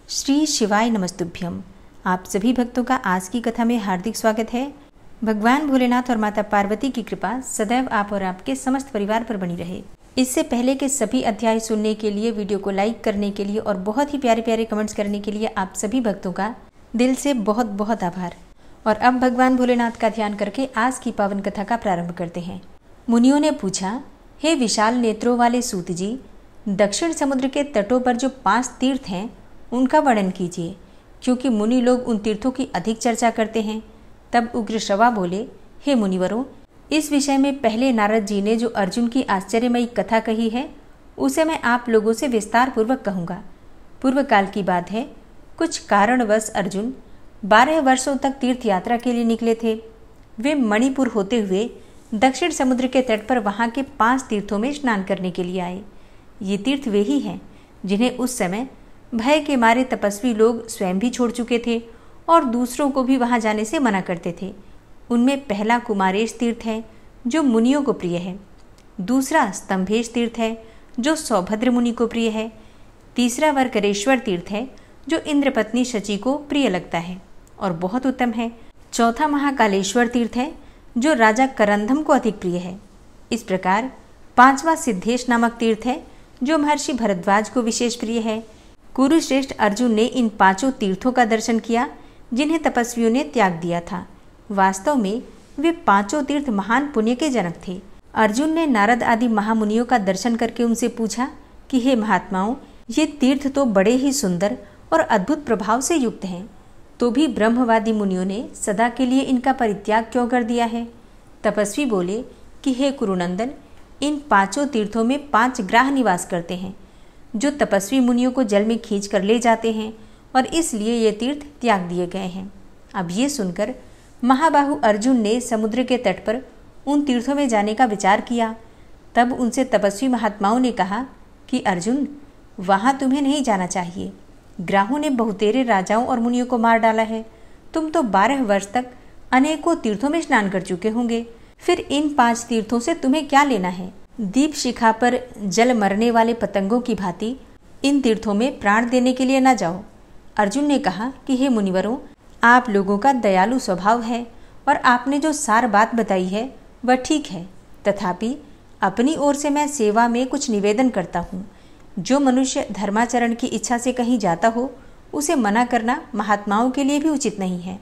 श्री शिवाय नमस्तुभ्यम। आप सभी भक्तों का आज की कथा में हार्दिक स्वागत है। भगवान भोलेनाथ और माता पार्वती की कृपा सदैव आप और आपके समस्त परिवार पर बनी रहे। इससे पहले के सभी अध्याय सुनने के लिए, वीडियो को लाइक करने के लिए और बहुत ही प्यारे प्यारे कमेंट्स करने के लिए आप सभी भक्तों का दिल से बहुत बहुत आभार। और अब भगवान भोलेनाथ का ध्यान करके आज की पावन कथा का प्रारंभ करते हैं। मुनियों ने पूछा, हे विशाल नेत्रों वाले सूत जी, दक्षिण समुद्र के तटों पर जो 5 तीर्थ हैं उनका वर्णन कीजिए, क्योंकि मुनि लोग उन तीर्थों की अधिक चर्चा करते हैं। तब उग्रश्रवा बोले, हे मुनिवरों, इस विषय में पहले नारद जी ने जो अर्जुन की आश्चर्यमयी कथा कही है उसे मैं आप लोगों से विस्तार पूर्वक कहूँगा। पूर्व काल की बात है। कुछ कारणवश अर्जुन 12 वर्षों तक तीर्थ यात्रा के लिए निकले थे। वे मणिपुर होते हुए दक्षिण समुद्र के तट पर वहाँ के 5 तीर्थों में स्नान करने के लिए आए। ये तीर्थ वे ही हैं जिन्हें उस समय भय के मारे तपस्वी लोग स्वयं भी छोड़ चुके थे और दूसरों को भी वहां जाने से मना करते थे। उनमें पहला कुमारेश तीर्थ है जो मुनियों को प्रिय है। दूसरा स्तंभेश तीर्थ है जो सौभद्र मुनि को प्रिय है। तीसरा वरकरेश्वर तीर्थ है जो इंद्रपत्नी शची को प्रिय लगता है और बहुत उत्तम है। चौथा महाकालेश्वर तीर्थ है जो राजा करंदम को अधिक प्रिय है। इस प्रकार 5वां सिद्धेश नामक तीर्थ है जो महर्षि भरद्वाज को विशेष प्रिय है। कुरुश्रेष्ठ अर्जुन ने इन 5 तीर्थों का दर्शन किया जिन्हें तपस्वियों ने त्याग दिया था। वास्तव में वे 5 तीर्थ महान पुण्य के जनक थे। अर्जुन ने नारद आदि महामुनियों का दर्शन करके उनसे पूछा कि हे महात्माओं, ये तीर्थ तो बड़े ही सुंदर और अद्भुत प्रभाव से युक्त हैं, तो भी ब्रह्मवादी मुनियों ने सदा के लिए इनका परित्याग क्यों कर दिया है? तपस्वी बोले कि हे कुरुनंदन, इन 5 तीर्थों में 5 ग्राह निवास करते हैं जो तपस्वी मुनियों को जल में खींच कर ले जाते हैं और इसलिए ये तीर्थ त्याग दिए गए हैं। अब ये सुनकर महाबाहु अर्जुन ने समुद्र के तट पर उन तीर्थों में जाने का विचार किया। तब उनसे तपस्वी महात्माओं ने कहा कि अर्जुन, वहाँ तुम्हें नहीं जाना चाहिए। ग्राहों ने बहुतेरे राजाओं और मुनियों को मार डाला है। तुम तो 12 वर्ष तक अनेकों तीर्थों में स्नान कर चुके होंगे, फिर इन 5 तीर्थों से तुम्हें क्या लेना है? दीप शिखा पर जल मरने वाले पतंगों की भांति इन तीर्थों में प्राण देने के लिए न जाओ। अर्जुन ने कहा कि हे मुनिवरों, आप लोगों का दयालु स्वभाव है और आपने जो सार बात बताई है वह ठीक है, तथापि अपनी ओर से मैं सेवा में कुछ निवेदन करता हूँ। जो मनुष्य धर्माचरण की इच्छा से कहीं जाता हो उसे मना करना महात्माओं के लिए भी उचित नहीं है।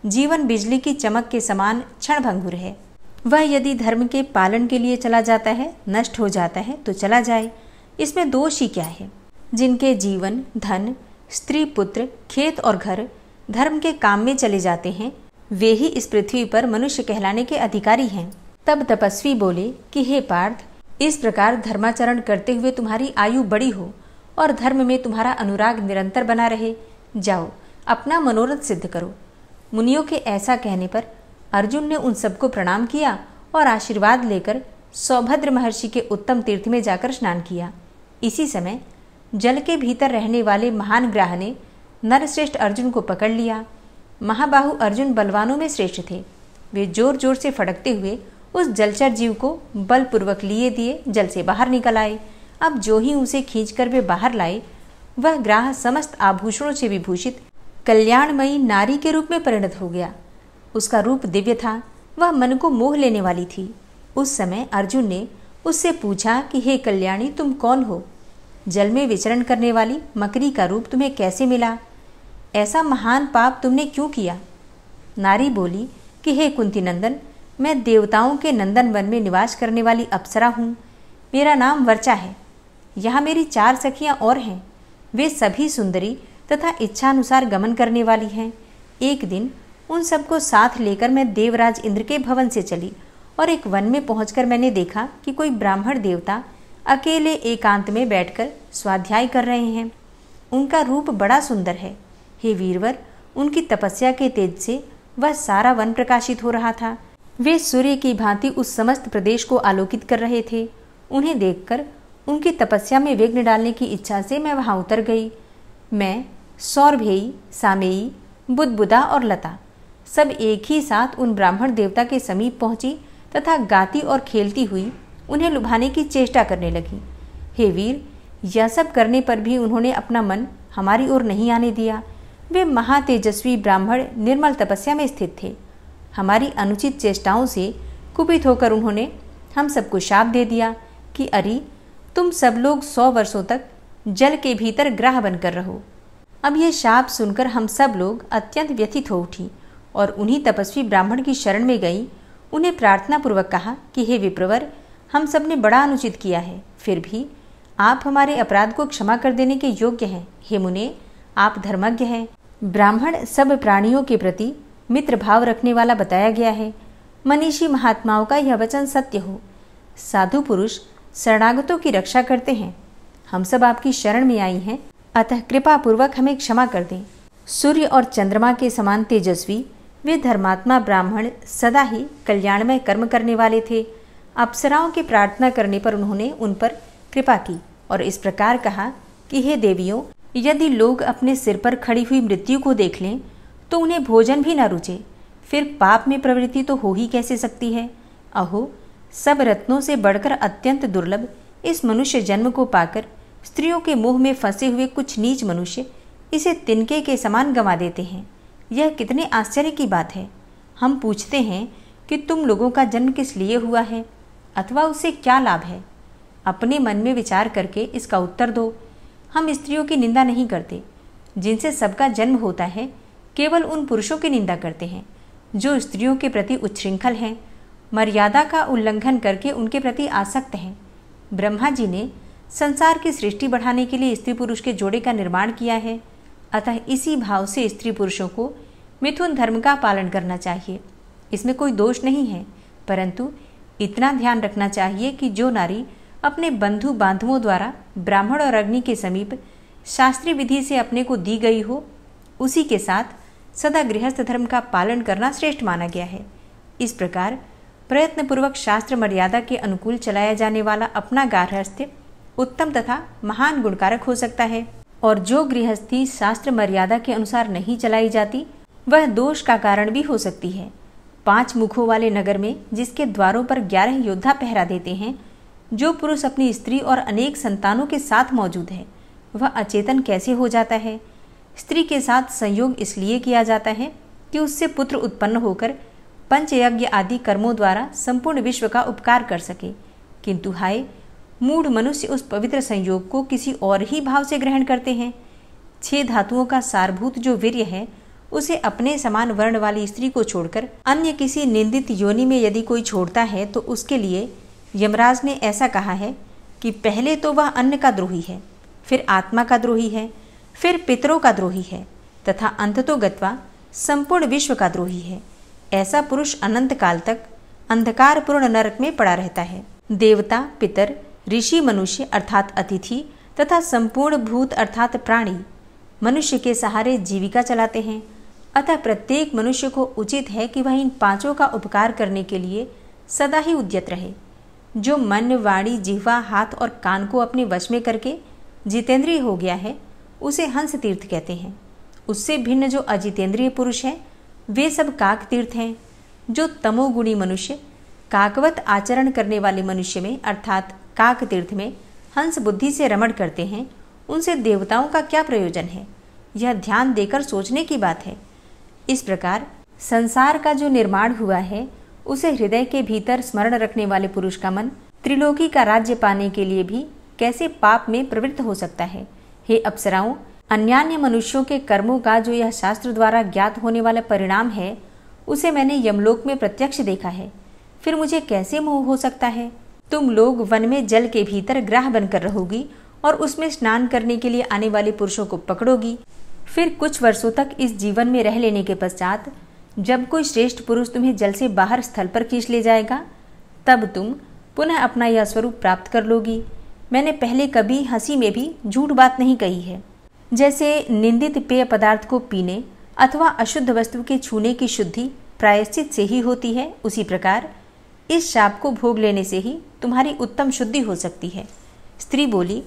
जीवन बिजली की चमक के समान क्षणभंगुर है। वह यदि धर्म के पालन के लिए चला जाता है, नष्ट हो जाता है तो चला जाए, इसमें दोष ही क्या है? जिनके जीवन, धन, स्त्री, पुत्र, खेत और घर धर्म के काम में चले जाते हैं, वे ही इस पृथ्वी पर मनुष्य कहलाने के अधिकारी हैं। तब तपस्वी बोले कि हे पार्थ, इस प्रकार धर्माचरण करते हुए तुम्हारी आयु बड़ी हो और धर्म में तुम्हारा अनुराग निरंतर बना रहे। जाओ, अपना मनोरथ सिद्ध करो। मुनियों के ऐसा कहने पर अर्जुन ने उन सबको प्रणाम किया और आशीर्वाद लेकर सौभद्र महर्षि के उत्तम तीर्थ में जाकर स्नान किया। इसी समय जल के भीतर रहने वाले महान ग्राह ने नरश्रेष्ठ अर्जुन को पकड़ लिया। महाबाहु अर्जुन बलवानों में श्रेष्ठ थे। वे जोर जोर से फड़कते हुए उस जलचर जीव को बलपूर्वक लिए दिए जल से बाहर निकल आए। अब जो ही उसे खींचकर वे बाहर लाए, वह ग्राह समस्त आभूषणों से विभूषित कल्याणमयी नारी के रूप में परिणत हो गया। उसका रूप दिव्य था, वह मन को मोह लेने वाली थी। उस समय अर्जुन ने उससे पूछा कि हे कल्याणी, तुम कौन हो? जल में विचरण करने वाली मकरी का रूप तुम्हें कैसे मिला? ऐसा महान पाप तुमने क्यों किया? नारी बोली कि हे कुंती नंदन, मैं देवताओं के नंदन वन में निवास करने वाली अप्सरा हूँ। मेरा नाम वर्चा है। यहाँ मेरी 4 सखियाँ और हैं। वे सभी सुंदरी तथा इच्छानुसार गमन करने वाली हैं। एक दिन उन सबको साथ लेकर मैं देवराज इंद्र के भवन से चली और एक वन में पहुंचकर मैंने देखा कि कोई ब्राह्मण देवता अकेले एकांत में बैठकर स्वाध्याय कर रहे हैं। उनका रूप बड़ा सुंदर है। हे वीरवर, उनकी तपस्या के तेज से वह सारा वन प्रकाशित हो रहा था। वे सूर्य की भांति उस समस्त प्रदेश को आलोकित कर रहे थे। उन्हें देखकर उनकी तपस्या में विघ्न डालने की इच्छा से मैं वहां उतर गई। मैं, सौरभेयी, सामेयी, बुदबुदा और लता सब एक ही साथ उन ब्राह्मण देवता के समीप पहुंची तथा गाती और खेलती हुई उन्हें लुभाने की चेष्टा करने लगी। हे वीर, यह सब करने पर भी उन्होंने अपना मन हमारी ओर नहीं आने दिया। वे महातेजस्वी ब्राह्मण निर्मल तपस्या में स्थित थे। हमारी अनुचित चेष्टाओं से कुपित होकर उन्होंने हम सबको शाप दे दिया कि अरे तुम सब लोग 100 वर्षों तक जल के भीतर ग्राह बनकर रहो। अब यह शाप सुनकर हम सब लोग अत्यंत व्यथित हो उठी और उन्हीं तपस्वी ब्राह्मण की शरण में गई। उन्हें प्रार्थना पूर्वक कहा कि हे विप्रवर, हम सब ने बड़ा अनुचित किया है, फिर भी आप हमारे अपराध को क्षमा कर देने के योग्य हैं। हे मुने, आप धर्मज्ञ हैं। ब्राह्मण सब प्राणियों के प्रति मित्र भाव रखने वाला बताया गया है। मनीषी महात्माओं का यह वचन सत्य हो। साधु पुरुष शरणागतों की रक्षा करते हैं। हम सब आपकी शरण में आई हैं, अतः कृपा पूर्वक हमें क्षमा कर दें। सूर्य और चंद्रमा के समान तेजस्वी वे धर्मात्मा ब्राह्मण सदा ही कल्याणमय कर्म करने वाले थे। अप्सराओं की प्रार्थना करने पर उन्होंने उन पर कृपा की और इस प्रकार कहा कि हे देवियों, यदि लोग अपने सिर पर खड़ी हुई मृत्यु को देख लें तो उन्हें भोजन भी न रुचे, फिर पाप में प्रवृत्ति तो हो ही कैसे सकती है। अहो, सब रत्नों से बढ़कर अत्यंत दुर्लभ इस मनुष्य जन्म को पाकर स्त्रियों के मोह में फंसे हुए कुछ नीच मनुष्य इसे तिनके के समान गंवा देते हैं। यह कितने आश्चर्य की बात है। हम पूछते हैं कि तुम लोगों का जन्म किस लिए हुआ है अथवा उससे क्या लाभ है। अपने मन में विचार करके इसका उत्तर दो। हम स्त्रियों की निंदा नहीं करते, जिनसे सबका जन्म होता है। केवल उन पुरुषों की निंदा करते हैं जो स्त्रियों के प्रति उच्छृंखल हैं, मर्यादा का उल्लंघन करके उनके प्रति आसक्त हैं। ब्रह्मा जी ने संसार की सृष्टि बढ़ाने के लिए स्त्री पुरुष के जोड़े का निर्माण किया है, अतः इसी भाव से स्त्री पुरुषों को मिथुन धर्म का पालन करना चाहिए। इसमें कोई दोष नहीं है, परंतु इतना ध्यान रखना चाहिए कि जो नारी अपने बंधु बांधवों द्वारा ब्राह्मण और अग्नि के समीप शास्त्रीय विधि से अपने को दी गई हो, उसी के साथ सदा गृहस्थ धर्म का पालन करना श्रेष्ठ माना गया है। इस प्रकार प्रयत्नपूर्वक शास्त्र मर्यादा के अनुकूल चलाया जाने वाला अपना गार्हस्थ्य उत्तम तथा महान गुणकारक हो सकता है, और जो गृहस्थी शास्त्र मर्यादा के अनुसार नहीं चलाई जाती वह दोष का कारण भी हो सकती है। 5 मुखों वाले नगर में जिसके द्वारों पर 11 योद्धा पहरा देते हैं, जो पुरुष अपनी स्त्री और अनेक संतानों के साथ मौजूद है वह अचेतन कैसे हो जाता है। स्त्री के साथ संयोग इसलिए किया जाता है कि उससे पुत्र उत्पन्न होकर पंचयज्ञ आदि कर्मों द्वारा संपूर्ण विश्व का उपकार कर सके, किंतु हाय, मूढ़ मनुष्य उस पवित्र संयोग को किसी और ही भाव से ग्रहण करते हैं। 6 धातुओं का सारभूत जो वीर्य है, उसे अपने समान वर्ण वाली स्त्री को छोड़कर अन्य किसी निंदित योनि में यदि कोई छोड़ता है तो उसके लिए यमराज ने ऐसा कहा है कि पहले तो वह अन्न का द्रोही है, फिर आत्मा का द्रोही है, फिर पितरों का द्रोही है तथा अंततो गत्वा संपूर्ण विश्व का द्रोही है। ऐसा पुरुष अनंत काल तक अंधकारपूर्ण नरक में पड़ा रहता है। देवता, पितर, ऋषि, मनुष्य अर्थात अतिथि तथा संपूर्ण भूत अर्थात प्राणी मनुष्य के सहारे जीविका चलाते हैं। अतः प्रत्येक मनुष्य को उचित है कि वह इन 5 का उपकार करने के लिए सदा ही उद्यत रहे। जो मन, वाणी, जिह्वा, हाथ और कान को अपने वश में करके जितेंद्रिय हो गया है उसे हंस तीर्थ कहते हैं। उससे भिन्न जो अजितेंद्रिय पुरुष है वे सब काक तीर्थ हैं। जो तमोगुणी मनुष्य काकवत आचरण करने वाले मनुष्य में अर्थात काक तीर्थ में हंस बुद्धि से रमण करते हैं, उनसे देवताओं का क्या प्रयोजन है, यह ध्यान देकर सोचने की बात है। इस प्रकार संसार का जो निर्माण हुआ है उसे हृदय के भीतर स्मरण रखने वाले पुरुष का मन त्रिलोकी का राज्य पाने के लिए भी कैसे पाप में प्रवृत्त हो सकता है। हे अप्सराओं, अन्यान्य मनुष्यों के कर्मों का जो यह शास्त्र द्वारा ज्ञात होने वाला परिणाम है उसे मैंने यमलोक में प्रत्यक्ष देखा है, फिर मुझे कैसे मोह हो सकता है। तुम लोग वन में जल के भीतर ग्राह बनकर रहोगी और उसमें स्नान करने के लिए आने वाले पुरुषों को पकड़ोगी। फिर कुछ वर्षों तक इस जीवन में रह लेने के पश्चात जब कोई श्रेष्ठ पुरुष तुम्हें जल से बाहर स्थल पर खींच ले जाएगा तब तुम पुनः अपना यह स्वरूप प्राप्त कर लोगी। मैंने पहले कभी हंसी में भी झूठ बात नहीं कही है। जैसे निंदित पेय पदार्थ को पीने अथवा अशुद्ध वस्तु के छूने की शुद्धि प्रायश्चित से ही होती है, उसी प्रकार इस शाप को भोग लेने से ही तुम्हारी उत्तम शुद्धि हो सकती है। स्त्री बोली,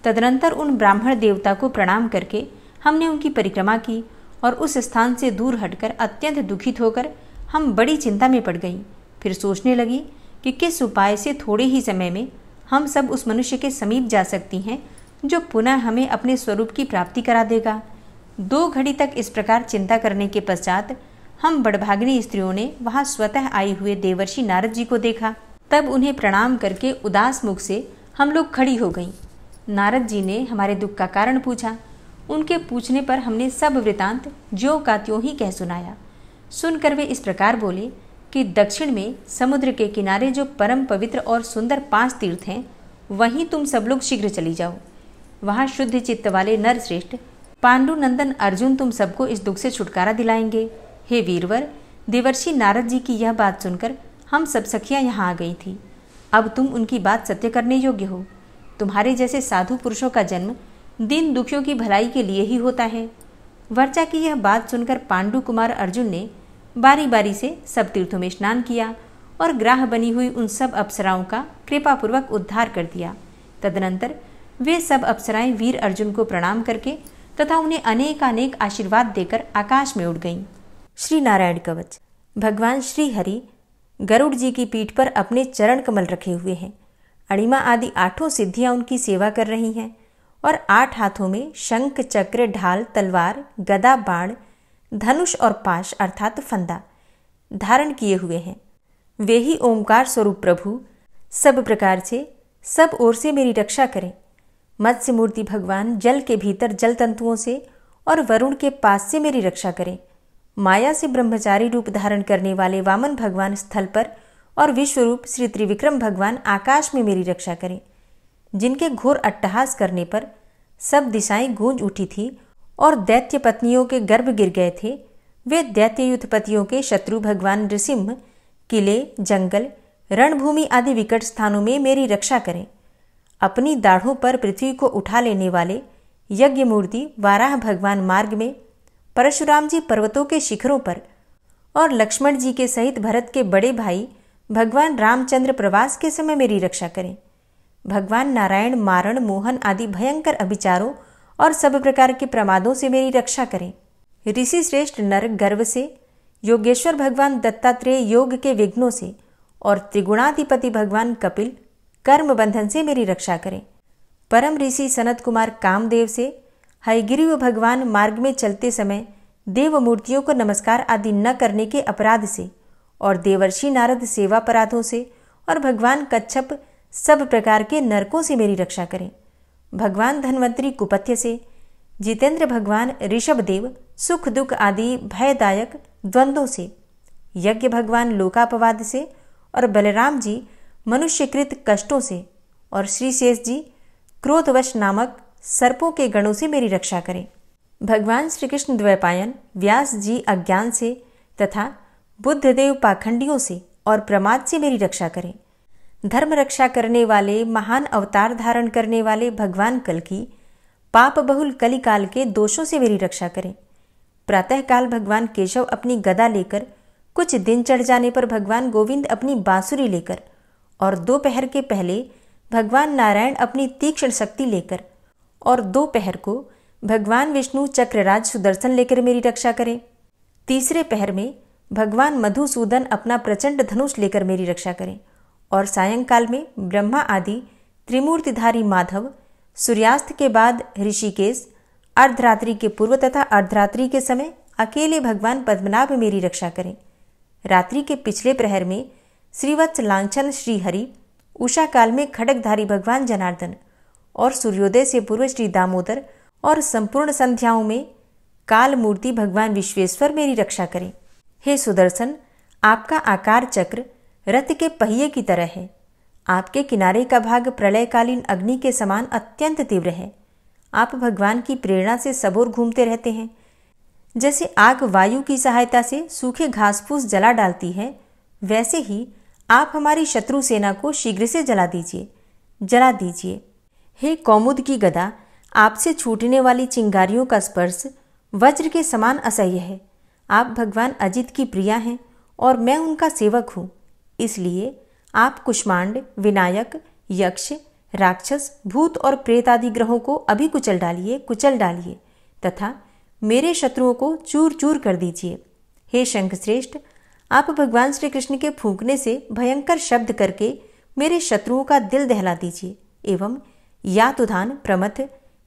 तदनंतर उन ब्राह्मण देवता को प्रणाम करके हमने उनकी परिक्रमा की और उस स्थान से दूर हटकर अत्यंत दुखित होकर हम बड़ी चिंता में पड़ गई। फिर सोचने लगी कि किस उपाय से थोड़े ही समय में हम सब उस मनुष्य के समीप जा सकती हैं जो पुनः हमें अपने स्वरूप की प्राप्ति करा देगा। 2 घड़ी तक इस प्रकार चिंता करने के पश्चात हम बड़भागिनी स्त्रियों ने वहां स्वतः आए हुए देवर्षि नारद जी को देखा। तब उन्हें प्रणाम करके उदास मुख से हम लोग खड़ी हो गईं। नारद जी ने हमारे दुख का कारण पूछा। उनके पूछने पर हमने सब वृतांत ज्यों का त्यों ही कह सुनाया। सुनकर वे इस प्रकार बोले कि दक्षिण में समुद्र के किनारे जो परम पवित्र और सुंदर 5 तीर्थ हैं, वहीं तुम सब लोग शीघ्र चली जाओ। वहां शुद्ध चित्त वाले नरश्रेष्ठ पांडुनंदन अर्जुन तुम सबको इस दुख से छुटकारा दिलाएंगे। हे वीरवर, देवर्षि नारद जी की यह बात सुनकर हम सब सखियां यहाँ आ गई थी। अब तुम उनकी बात सत्य करने योग्य हो। तुम्हारे जैसे साधु पुरुषों का जन्म दीन दुखियों की भलाई के लिए ही होता है। वर्चा की यह बात सुनकर पांडु कुमार अर्जुन ने बारी बारी से सब तीर्थों में स्नान किया और ग्राह बनी हुई उन सब अप्सराओं का कृपापूर्वक उद्धार कर दिया। तदनंतर वे सब अप्सराएं वीर अर्जुन को प्रणाम करके तथा उन्हें अनेकानेक आशीर्वाद देकर आकाश में उड़ गईं। श्री नारायण कवच। भगवान श्री हरि गरुड़ जी की पीठ पर अपने चरण कमल रखे हुए हैं। अणिमा आदि 8 सिद्धियां उनकी सेवा कर रही हैं और 8 हाथों में शंख, चक्र, ढाल, तलवार, गदा, बाण, धनुष और पाश अर्थात फंदा धारण किए हुए हैं। वे ही ओंकार स्वरूप प्रभु सब प्रकार से सब ओर से मेरी रक्षा करें। मत्स्य मूर्ति भगवान जल के भीतर जल तंतुओं से और वरुण के पास से मेरी रक्षा करें। माया से ब्रह्मचारी रूप धारण करने वाले वामन भगवान स्थल पर और विश्वरूप श्री त्रिविक्रम भगवान आकाश में मेरी रक्षा करें। जिनके घोर अट्टहास करने पर सब दिशाएं गूंज उठी थी और दैत्य पत्नियों के गर्भ गिर गए थे, वे दैत्ययुत पतियों के शत्रु भगवान नृसिंह किले, जंगल, रणभूमि आदि विकट स्थानों में मेरी रक्षा करें। अपनी दाढ़ों पर पृथ्वी को उठा लेने वाले यज्ञ मूर्ति वाराह भगवान मार्ग में, परशुराम जी पर्वतों के शिखरों पर और लक्ष्मण जी के सहित भरत के बड़े भाई भगवान रामचंद्र प्रवास के समय मेरी रक्षा करें। भगवान नारायण मारण, मोहन आदि भयंकर अभिचारों और सब प्रकार के प्रमादों से मेरी रक्षा करें। ऋषि श्रेष्ठ नर गर्व से, योगेश्वर भगवान दत्तात्रेय योग के विघ्नों से और त्रिगुणाधिपति भगवान कपिल कर्म बंधन से मेरी रक्षा करें। परम ऋषि सनत कुमार कामदेव से, हयग्रीव भगवान मार्ग में चलते समय देव मूर्तियों को नमस्कार आदि न करने के अपराध से और देवर्षि नारद सेवा अपराधों से और भगवान कच्छप सब प्रकार के नरकों से मेरी रक्षा करें। भगवान धन्वंतरी कुपथ्य से, जितेंद्र भगवान ऋषभदेव सुख दुख आदि भयदायक द्वंद्वों से, यज्ञ भगवान लोकापवाद से और बलराम जी मनुष्यकृत कष्टों से और श्री शेष जी क्रोधवश नामक सर्पों के गणों से मेरी रक्षा करें। भगवान श्री कृष्ण द्वैपायन व्यास जी अज्ञान से तथा बुद्धदेव पाखंडियों से और प्रमाद से मेरी रक्षा करें। धर्म रक्षा करने वाले महान अवतार धारण करने वाले भगवान कल्कि पाप बहुल कलिकाल के दोषों से मेरी रक्षा करें। प्रातःकाल भगवान केशव अपनी गदा लेकर, कुछ दिन चढ़ जाने पर भगवान गोविंद अपनी बांसुरी लेकर और दोपहर के पहले भगवान नारायण अपनी तीक्ष्ण शक्ति लेकर और दोपहर को भगवान विष्णु चक्रराज सुदर्शन लेकर मेरी रक्षा करें। तीसरे पहर में भगवान मधुसूदन अपना प्रचंड धनुष लेकर मेरी रक्षा करें और सायंकाल में ब्रह्मा आदि त्रिमूर्तिधारी माधव, सूर्यास्त के बाद ऋषिकेश, अर्धरात्रि के पूर्व तथा अर्धरात्रि के समय अकेले भगवान पद्मनाभ मेरी रक्षा करें। रात्रि के पिछले प्रहर में श्रीवत्स लांछन श्रीहरि, उषा काल में खड्गधारी भगवान जनार्दन और सूर्योदय से पूर्व श्री दामोदर और संपूर्ण संध्याओं में काल मूर्ति भगवान विश्वेश्वर मेरी रक्षा करें। हे सुदर्शन, आपका आकार चक्र रथ के पहिए की तरह है। आपके किनारे का भाग प्रलयकालीन अग्नि के समान अत्यंत तीव्र है। आप भगवान की प्रेरणा से सबोर घूमते रहते हैं। जैसे आग वायु की सहायता से सूखे घास फूस जला डालती है, वैसे ही आप हमारी शत्रु सेना को शीघ्र से जला दीजिए। हे कौमुद की गदा, आपसे छूटने वाली चिंगारियों का स्पर्श वज्र के समान असह्य है। आप भगवान अजित की प्रिया हैं और मैं उनका सेवक हूँ। इसलिए आप कुष्मांड, विनायक, यक्ष, राक्षस, भूत और प्रेत आदि ग्रहों को अभी कुचल डालिए तथा मेरे शत्रुओं को चूर चूर कर दीजिए। हे शंखश्रेष्ठ, आप भगवान श्री कृष्ण के फूंकने से भयंकर शब्द करके मेरे शत्रुओं का दिल दहला दीजिए एवं यातुधान, प्रमथ,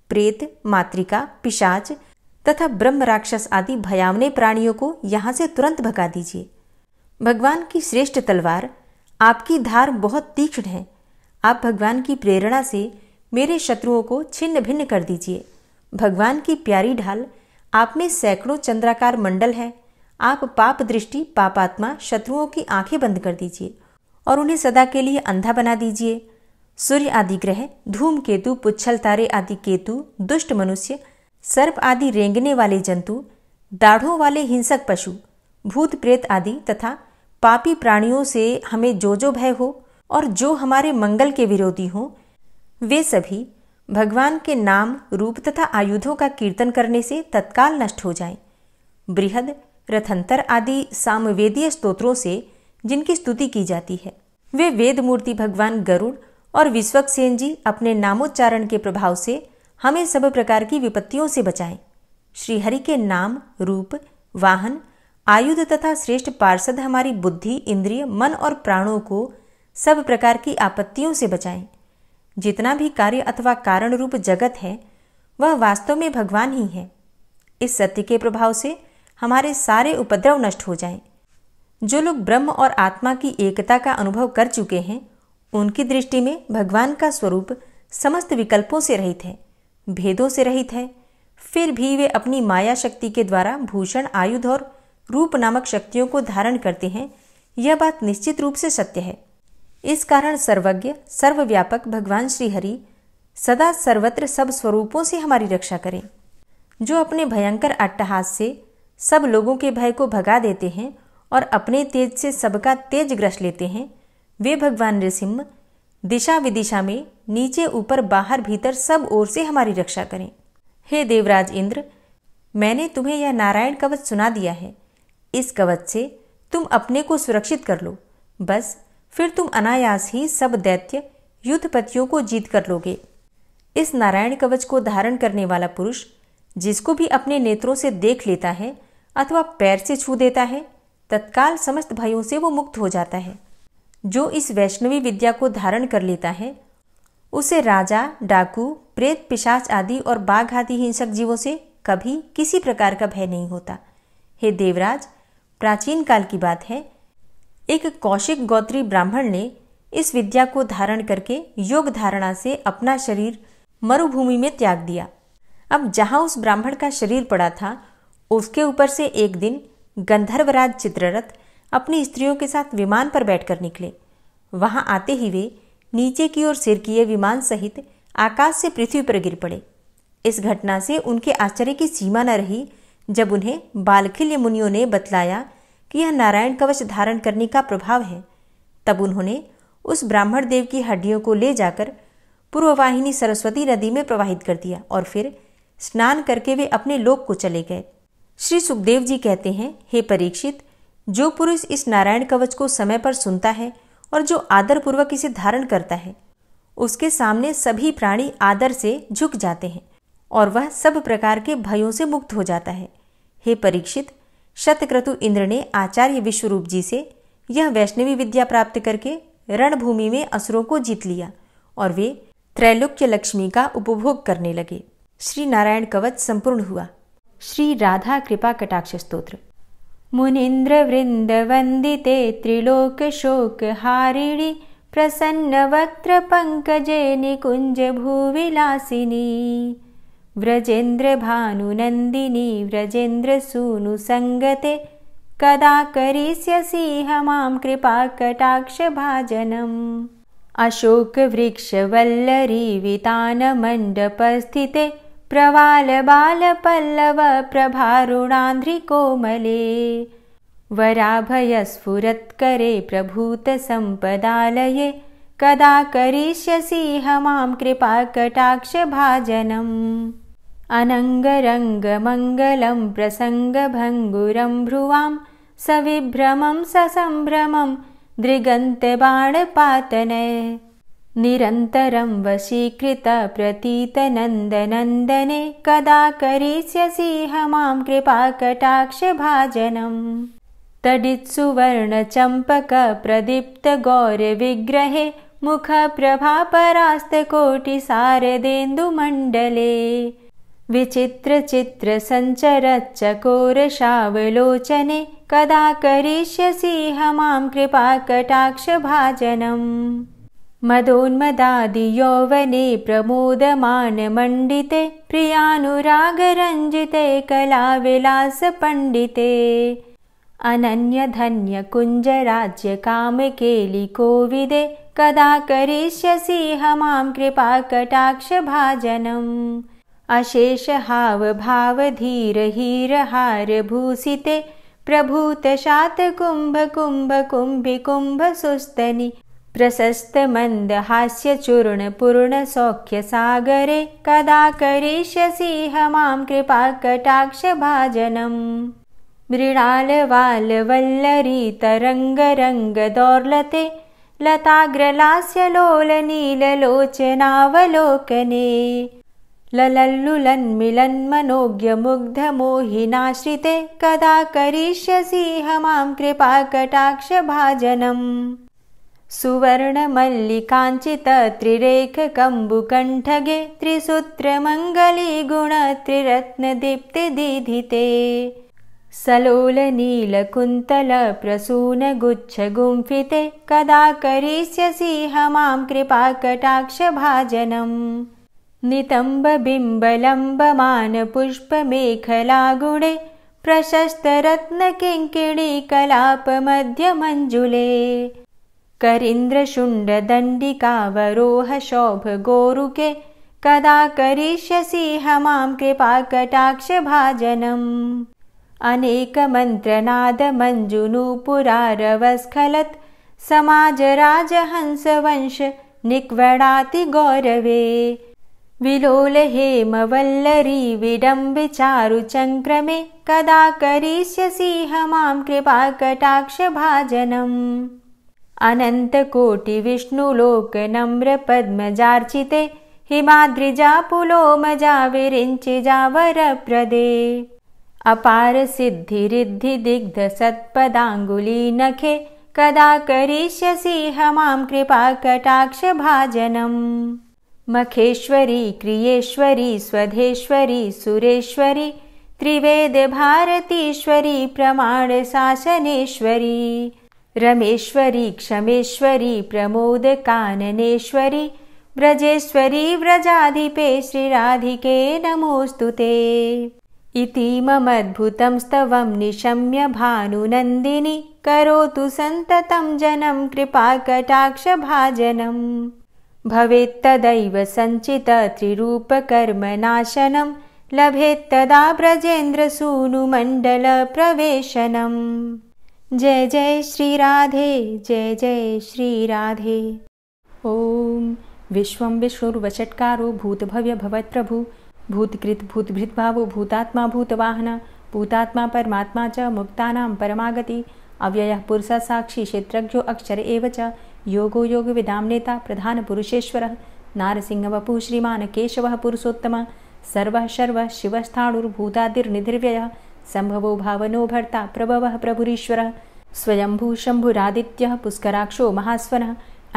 प्रेत, मातृका, पिशाच तथा ब्रह्म राक्षस आदि भयावने प्राणियों को यहाँ से तुरंत भगा दीजिए। भगवान की श्रेष्ठ तलवार, आपकी धार बहुत तीक्ष्ण है। आप भगवान की प्रेरणा से मेरे शत्रुओं को छिन्न भिन्न कर दीजिए। भगवान की प्यारी ढाल, आप में सैकड़ों चंद्राकार मंडल है। आप पाप दृष्टि, पापात्मा शत्रुओं की आंखें बंद कर दीजिए और उन्हें सदा के लिए अंधा बना दीजिए। सूर्य आदि ग्रह, धूमकेतु, पुच्छल तारे आदि केतु, दुष्ट मनुष्य, सर्प आदि रेंगने वाले जंतु, दाढ़ों वाले हिंसक पशु, भूत प्रेत आदि तथा पापी प्राणियों से हमें जो भय हो और जो हमारे मंगल के विरोधी हों, वे सभी भगवान के नाम, रूप तथा आयुधों का कीर्तन करने से तत्काल नष्ट हो जाएं। बृहद, रथंतर आदि सामवेदीय स्तोत्रों से जिनकी स्तुति की जाती है, वे वेद मूर्ति भगवान गरुड़ और विश्वक्सेन जी अपने नामोच्चारण के प्रभाव से हमें सब प्रकार की विपत्तियों से बचाएं। श्रीहरि के नाम, रूप, वाहन, आयुध तथा श्रेष्ठ पार्षद हमारी बुद्धि, इंद्रिय, मन और प्राणों को सब प्रकार की आपत्तियों से बचाएं। जितना भी कार्य अथवा कारण रूप जगत है, वह वास्तव में भगवान ही है। इस सत्य के प्रभाव से हमारे सारे उपद्रव नष्ट हो जाएं। जो लोग ब्रह्म और आत्मा की एकता का अनुभव कर चुके हैं, उनकी दृष्टि में भगवान का स्वरूप समस्त विकल्पों से रहित है, भेदों से रहित है। फिर भी वे अपनी माया शक्ति के द्वारा भूषण, आयुध और रूप नामक शक्तियों को धारण करते हैं। यह बात निश्चित रूप से सत्य है। इस कारण सर्वज्ञ, सर्वव्यापक भगवान श्रीहरि सदा सर्वत्र सब स्वरूपों से हमारी रक्षा करें। जो अपने भयंकर अट्टहास से सब लोगों के भय को भगा देते हैं और अपने तेज से सबका तेज ग्रस लेते हैं, वे भगवान नृसिंह दिशा विदिशा में, नीचे ऊपर बाहर भीतर सब ओर से हमारी रक्षा करें। हे देवराज इंद्र, मैंने तुम्हें यह नारायण कवच सुना दिया है। इस कवच से तुम अपने को सुरक्षित कर लो। बस फिर तुम अनायास ही सब दैत्य युद्धपतियों को जीत कर लोगे। इस नारायण कवच को धारण करने वाला पुरुष जिसको भी अपने नेत्रों से देख लेता है अथवा पैर से छू देता है, तत्काल समस्त भयों से वो मुक्त हो जाता है। जो इस वैष्णवी विद्या को धारण कर लेता है, उसे राजा, डाकू, प्रेत, पिशाच आदि और बाघ आदि हिंसक जीवों से कभी किसी प्रकार का भय नहीं होता। हे देवराज, प्राचीन काल की बात है, एक कौशिक गोत्री ब्राह्मण ने इस विद्या को धारण करके योग धारणा से अपना शरीर मरुभूमि में त्याग दिया। अब जहां उस ब्राह्मण का शरीर पड़ा था, उसके ऊपर से एक दिन गंधर्वराज चित्ररथ अपनी स्त्रियों के साथ विमान पर बैठकर निकले। वहां आते ही वे नीचे की ओर सिर किए विमान सहित आकाश से पृथ्वी पर गिर पड़े। इस घटना से उनके आश्चर्य की सीमा न रही जब उन्हें बालखिल्य मुनियों ने बतलाया कि यह नारायण कवच धारण करने का प्रभाव है। तब उन्होंने उस ब्राह्मण देव की हड्डियों को ले जाकर पूर्ववाहिनी सरस्वती नदी में प्रवाहित कर दिया और फिर स्नान करके वे अपने लोक को चले गए। श्री सुखदेव जी कहते हैं, हे परीक्षित, जो पुरुष इस नारायण कवच को समय पर सुनता है और जो आदर पूर्वक इसे धारण करता है, उसके सामने सभी प्राणी आदर से झुक जाते हैं और वह सब प्रकार के भयों से मुक्त हो जाता है। हे परीक्षित, शतक्रतु इंद्र ने आचार्य विश्वरूप जी से यह वैष्णवी विद्या प्राप्त करके रणभूमि में असुरों को जीत लिया और वे त्रैलोक्य लक्ष्मी का उपभोग करने लगे। श्री नारायण कवच संपूर्ण हुआ। श्री राधा कृपा कटाक्ष स्तोत्र। मुनीन्द्र वृंद वंदिते त्रिलोक शोक हारिणी प्रसन्न वक्त्र पंकजे निकुंज भूविलासिनी व्रजेन्द्र भानुनंदिनी व्रजेन्द्र सूनु संगते कदा करिष्यसि मां कृपा कटाक्ष भाजनम्। अशोक वृक्ष वल्लरी वितान मंडपस्थिते प्रवाल बाल पल्लव प्रभारुणांध्रि कोमले वराभय स्फुरत्करे प्रभूत संपदालये कदा करिष्यसि मां कृपा कटाक्ष भाजनम्। अनंगरंग मंगलम प्रसंग भंगुरं भ्रुवां सविभ्रमं ससंभ्रमं दृगन्त बाणपातने निरन्तरं वशीकृत प्रतीत नन्दनन्दने कदा करिष्यसि मां कृपा कटाक्ष भाजनम्। तडित्सुवर्ण चम्पक प्रदीप्त गौर विग्रहे मुखप्रभापरास्तकोटिसारदेन्दुमण्डले विचित्रचित्रसञ्चरच्चकोरशावलोचने कदा करिष्यसि मां कृपाकटाक्षभाजनम् मदोन्मदादियौवने प्रमोदमानमण्डिते प्रियानुरागरञ्जिते कलाविलासपण्डिते अनन्यधन्यकुञ्जराज्यकामकेलिकोविदे कदा करिष्यसि मां कृपाकटाक्षभाजनम् अशेषहावभावधीरहीरहारभूषिते प्रभूतशातकुम्भकुम्भकुम्भिकुम्भसुस्तनि प्रशस्तमन्दहास्यचूर्णपूर्णसौख्यसागरे कदा करिष्यसि मां कृपाकटाक्षभाजनम् मृणालवालवल्लरीतरङ्गरङ्गदौर्लते लताग्रलास्यलोलनीललोचनावलोकने ललल्लुलन्मिलन्मनोज्ञमुग्धमोहिनाश्रिते कदा करिष्यसि मां कृपाकटाक्षभाजनम् सुवर्णमल्लिकाञ्चितत्रिरेखकम्बुकण्ठगे त्रिसूत्रमङ्गलीगुणत्रिरत्नदीप्तिदीधिते सलोलनीलकुन्तलप्रसूनगुच्छगुम्फिते कदा करिष्यसि मां कृपाकटाक्षभाजनम् नितम्बबिम्बलम्बमानपुष्पमेखलागुणे प्रशस्तरत्नकिङ्किणीकलापमध्यमञ्जुले करीन्द्रशुण्डदण्डिकावरोहशोभगोरुके कदा करिष्यसि मां कृपाकटाक्षभाजनम् अनेकमन्त्रनादमञ्जुनूपुरारवस्खलत् समाजराजहंसवंश निक्वडातिगौरवे विलोलहेमवल्लरी विडम्बिचारुचङ्क्रमे कदा करिष्यसि मां कृपाकटाक्षभाजनम् अनन्तकोटिविष्णुलोकनम्रपद्मजार्चिते हिमाद्रिजापुलोमजाविरिञ्चिजावरप्रदे अपारसिद्धिरिद्धिदिग्धसत्पदाङ्गुलीनखे कदा करिष्यसि मां कृपाकटाक्षभाजनम् मखेश्वरी क्रियेश्वरी स्वधेश्वरी सुरेश्वरी त्रिवेदभारतीश्वरी प्रमाणशासनेश्वरी रमेश्वरी क्षमेश्वरी प्रमोदकाननेश्वरी व्रजेश्वरी व्रजाधिपे श्रीराधिके नमोऽस्तुते इतीममद्भुतं स्तवं निशम्य भानुनन्दिनी करोतु सन्ततं जनं कृपाकटाक्षभाजनम् भवेत्तदैव सञ्चितत्रिरूपकर्मनाशनं लभेत्तदा ब्रजेन्द्रसूनुमण्डलप्रवेशनम् जय जय श्रीराधे जय जय श्रीराधे। ॐ विश्वं विष्णुर्वषट्कारो भूतभव्यभवत्प्रभु भूतकृत भूतभृद्भावो भूतात्मा भूतवाहन भूतात्मा परमात्मा च मुक्तानां परमागति अव्ययः पुरुषः साक्षी क्षेत्रज्ञो अक्षर एव च योगो योगविदां नेता प्रधानपुरुषेश्वरः नारसिंहवपुः श्रीमान् केशवः पुरुषोत्तमः सर्वः शर्वः शिवस्थाणुर्भूतादिर्निधिर्व्ययः सम्भवो भावनो भर्ता प्रभवः प्रभुरीश्वरः स्वयंभू शम्भुरादित्यः पुष्कराक्षो महास्वनः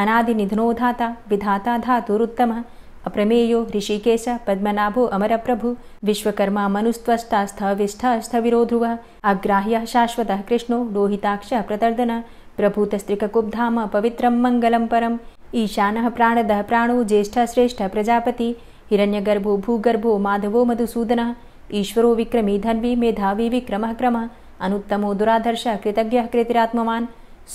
अनादिनिधनो धाता विधाता धातुरुत्तमः अप्रमेयो ऋषिकेश पद्मनाभो अमरप्रभु विश्वकर्मा मनुस्त्वष्टा स्थविष्ठः स्थविरो ध्रुवः अग्राह्यः शाश्वतः कृष्णो लोहिताक्षः प्रतर्दनः प्रभूतस्त्रिककुब्धाम पवित्रं मङ्गलं परम् ईशानः प्राणदः प्राणो ज्येष्ठः श्रेष्ठः प्रजापति हिरण्यगर्भो भूगर्भो माधवो मधुसूदनः ईश्वरो विक्रमी धन्वी मेधावी विक्रमः क्रमः अनुत्तमो दुराधर्षः कृतज्ञः कृतिरात्मवान्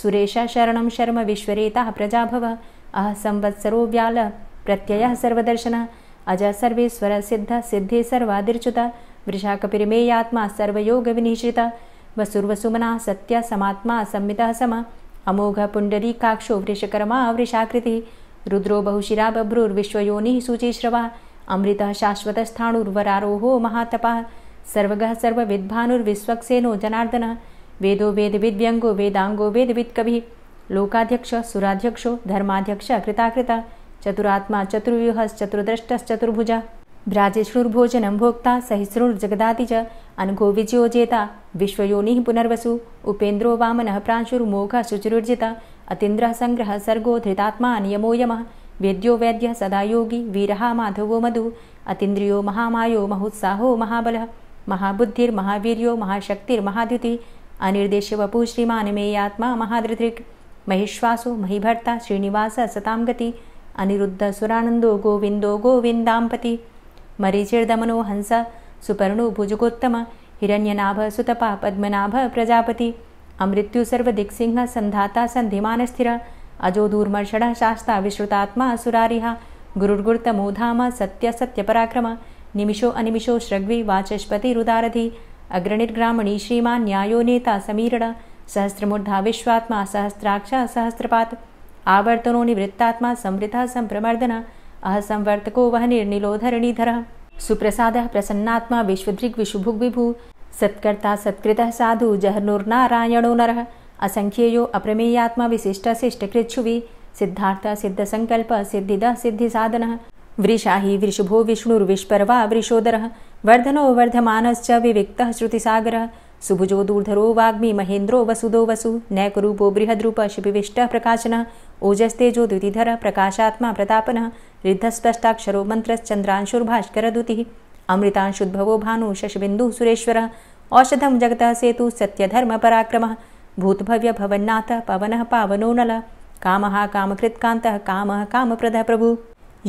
सुरेशः शरणं शर्म विश्वरेताः प्रजाभवः अह संवत्सरो व्याल प्रत्ययः सर्वदर्शनः अजः सर्वेश्वर सिद्ध सिद्धे सर्वादिर्च्युतः वृषाकपिर्मेयात्मा सर्वयोगविनिश्रितः वसुर्वसुमनः सत्य समात्मा संमितः समः अमोघ पुण्डरीकाक्षो वृषकर्मा वृषाकृतिः रुद्रो बहुशिरा बभ्रुर्विश्वयोनिः शुचिश्रवः अमृतः शाश्वतस्थाणुर्वरारोहो महातपः सर्वगः सर्वविद्भानुर्विश्वक्सेनो जनार्दनः वेदो वेदविद्व्यङ्गो वेदाङ्गो वेदवित्कविः लोकाध्यक्षः सुराध्यक्षो धर्माध्यक्षः कृताकृतः चतुरात्मा चतुर्व्यूहश्चतुर्द्रष्टश्चतुर्भुजः भ्राजेष्णुर्भोजनं भोक्ता सहिष्णुर्जगदाति च अनघो विजयो जेता विश्वयोनिः पुनर्वसु उपेन्द्रो वामनः प्रांशुर्मोघः शुचिरुर्जिता अतीन्द्रः संग्रह सर्गो धृतात्मा नियमो यमः वेद्यो वैद्यः सदा योगी वीरः माधवो मधु अतीन्द्रियो महामायो महोत्साहो महाबलः महाबुद्धिर्महावीर्यो महाशक्तिर्महाद्युति अनिर्देश्य वपुः श्रीमान् मेयात्मा महाधृतिर् महिश्वासो महिभर्ता श्रीनिवास सतां गति अनिरुद्ध सुरानंदो गोविंदो गोविंदांपति मरीचिर्दमनो हंस सुपर्णो भुजगोत्तम हिरण्यनाभ सुतपा पद्मनाभ प्रजापति अमृत्यु सर्वदिक्सिंह संधाता संधिमान स्थिर अजो दूर्मर्षण शास्ता विश्रुतात्मा सुरारिहा गुरुर्गुर्तमो धाम सत्य सत्य पराक्रम निमिषो अनिमिषो श्रग्वी वाचस्पति रुदारधि अग्रणिर्ग्रामणी श्रीमान् न्यायो नेता समीरण सहस्रमूर्धा विश्वात्मा सहस्राक्ष सहस्रपात आवर्तनो निवृत्तात्मा संवृतः संप्रमर्दन अहसंवर्तको वह निर्निलोधरणीधरः सुप्रसादः प्रसन्नात्मा विश्वदृग् विशुभुग् विभु सत्कर्ता सत्कृतः साधु जहनुर्नारायणो नरः असंख्येयो अप्रमेयात्मा विशिष्टशिष्टकृच्छुवि सिद्धार्थ सिद्धसंकल्प सिद्धिदः सिद्धिसाधनः वृषाहि वृषभो विष्णुर्विष्पर्वा वृषोदरः वर्धनो वर्धमानश्च विविक्तः श्रुतिसागरः सुभुजो दूर्धरो वाग्मी महेन्द्रो वसुदो वसु नैकरूपो बृहद्रूप शिपिविष्टः प्रकाशनः ओजस्तेजो द्युतिधर प्रकाशात्मा प्रतापनः रिद्धस्पष्टाक्षरो मन्त्रश्चन्द्रांशुर्भास्करदुतिः अमृतांशुद्भवो भानु शशबिन्दुः सुरेश्वरः औषधं जगतः सेतु सत्यधर्मपराक्रमः भूतभव्य भवन्नाथ पवनः पावनो नलः कामः कामकृत्कान्तः कामः कामप्रदः प्रभु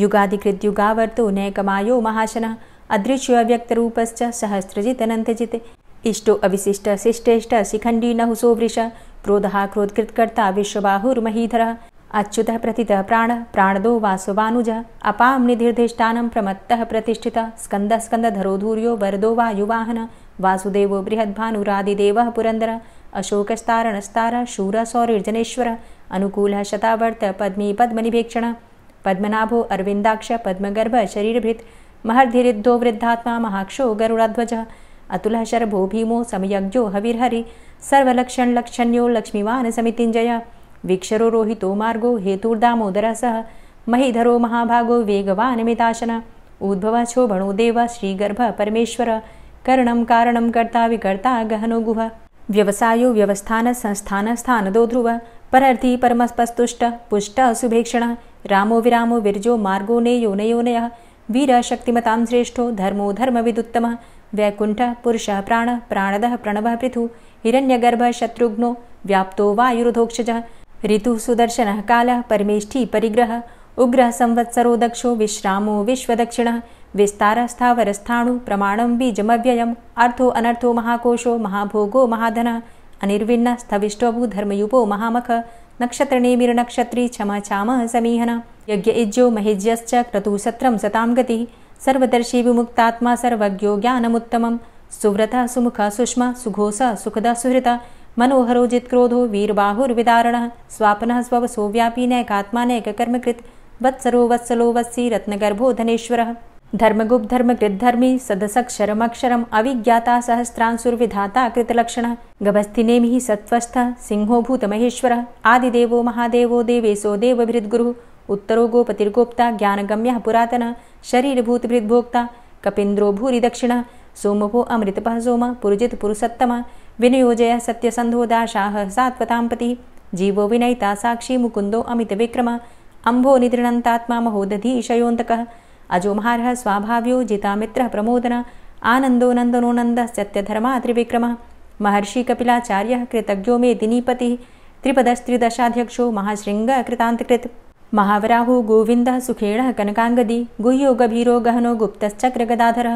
युगादिकृद्युगावर्तो नैकमायो महाशनः अदृश्यो अव्यक्तरूपश्च सहस्रजित् इष्टो अविशिष्ट शिष्टेष्ट शिखण्डी नहुसो वृष क्रोधः क्रोधकृत्कर्ता विश्वबाहुर्महीधरः अच्युतः प्रतितः प्राणदो वासवानुजः अपां निधिर्धिष्ठानं प्रमत्तः प्रतिष्ठितः स्कन्दः स्कन्दधरो धूर्यो वरदो वायुवाहनः वासुदेवो बृहद्भानुरादिदेवः पुरन्दरः अशोकस्तारणस्तारः शूरः सौरिर्जनेश्वरः अनुकूलः शतावर्त पद्मी पद्मनिभेक्षणः पद्मनाभो अरविन्दाक्ष पद्मगर्भ शरीरभृत् महर्धिरिद्धो वृद्धात्मा महाक्षो गरुडाध्वजः अतुलः शरभो भीमो समयज्ञो हविर्हरि सर्वलक्षणलक्षण्यो लक्ष्मीवान् समितिञ्जय वीक्षरो रोहितो मार्गो हेतुर्दामोदरः सह महीधरो महाभागो वेगवान् मिताशन उद्भवः क्षोभणो देव श्रीगर्भ परमेश्वर करणं कारणं कर्ता विकर्ता गहनो गुह व्यवसायो व्यवस्थान संस्थान स्थानदो ध्रुव परर्थी परमस्पस्तुष्ट पुष्ट सुभेक्षण रामो विरामो विरजो मार्गो नेयो नयोनयः वीर शक्तिमतां श्रेष्ठो धर्मो धर्मविदुत्तमः वैकुंठ पुरुषः प्राणदः प्रणवः पृथु हिरण्यगर्भ शत्रुघ्नो व्याप्तो वायुरुधोक्षजः ऋतुः सुदर्शनः कालः परमेष्ठी परिग्रह उग्रः संवत्सरो दक्षो विश्रामो विश्वदक्षिणः विस्तारः स्थावरस्थाणु प्रमाणं बीजमव्ययम् अर्थो अनर्थो महाकोशो महाभोगो महाधनः अनिर्विण्णः स्थविष्टोऽभू धर्मयुपो महामख नक्षत्रनेमिर्नक्षत्री क्षमा चामः समीहन यज्ञ इज्जो महिज्यश्च क्रतुः सत्रं सतां गतिः सर्वदर्शी विमुक्तात्मा सर्वज्ञो ज्ञानमुत्तमं सुव्रतः सुमुखः सुष्मा सुघोषः सुखदः सुहृतः मनोहरो जित्क्रोधो वीरबाहुर्विदारणः स्वापनः स्ववसो व्यापी नैकात्मा नैककर्मकृत् वत्सरो वत्सलो वत्सी रत्नगर्भो धनेश्वरः धर्मगुप्त धर्मकृद्धर्मी सदसक्षरमक्षरम् अविज्ञाता सहस्रांशुर्विधाता कृतलक्षणः गभस्तिनेमिः सत्त्वस्थः सिंहो भूतमहेश्वरः आदिदेवो महादेवो देवेशो देवभृद्गुरुः उत्तरो गोपतिर्गोप्ता ज्ञानगम्यः पुरातनः शरीरभूतभृद्भोक्ता कपीन्द्रो भूरि दक्षिणः सोमभो अमृतपः सोम पुरुजित पुरुषोत्तमः विनयोजयः सत्यसन्धो दाशाः सात्वतांपतिः जीवो विनयिता साक्षी मुकुन्दो अमितविक्रमः अम्भो निद्रणन्तात्मा महोदधीशयोऽन्तकः अजोमहारः स्वाभाव्यो जितामित्रः प्रमोदन आनन्दो नन्दनो नन्दः सत्यधर्मा त्रिविक्रमः महर्षि कपिलाचार्यः कृतज्ञो मेदिनीपतिः त्रिपदस्त्रिदशाध्यक्षो महाशृङ्गः कृतान्तकृत् महावराहो गोविन्दः सुखेणः कनकाङ्गदी गुह्यो गभीरो गहनो गुप्तश्चक्रगदाधरः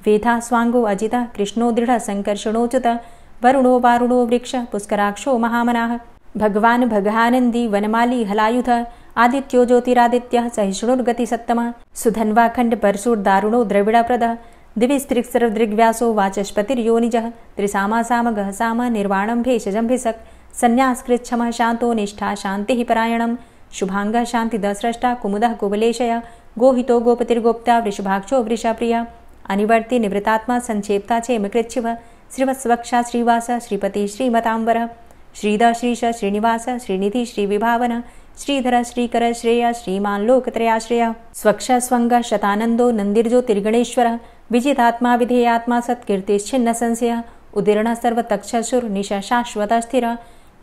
वेधा स्वाङ्गो अजितः कृष्णो दृढः सङ्कर्षणोच्युतः वरुणो वारुणो वृक्षः पुष्कराक्षो महामनाः भगवान् भगानन्दी वनमाली हलायुधः आदित्यो ज्योतिरादित्यः सहिष्णुर्गतिसत्तमः सुधन्वाखण्ड परशुर्दारुणो द्रविडप्रदः दिविस्त्रिक्सर्वदृग्व्यासो वाचस्पतिर्योनिजः त्रिसामासामगः साम निर्वाणं भेषजं भिषक् सन्न्यासकृच्छमः शान्तो निष्ठा शान्तिः परायणं शुभांगः शान्तिदस्रष्टा कुमुदः कुवलेशय गोहितो गोपतिर्गोप्ता वृषभाक्षो वृषप्रियः अनिवर्ति निवृतात्मा संक्षेप्ता क्षेमकृच्छिव श्रीवत्सवक्षा श्रीवास श्रीपति श्रीमतांबर श्रीद श्रीश श्रीनिवास श्रीनिधि श्रीविभावन श्रीधर श्रीकर श्रेय श्रीमान लोकत्रयाश्रय स्वक्ष स्वंग शतानंदो नंदिर्ज्योतिर्गणेश्वर विजितात्मा विधेयात्मा सत्कीर्तिश्छिन्न संशय उदीर्ण सर्वतक्षसुर निश शाश्वत स्थिर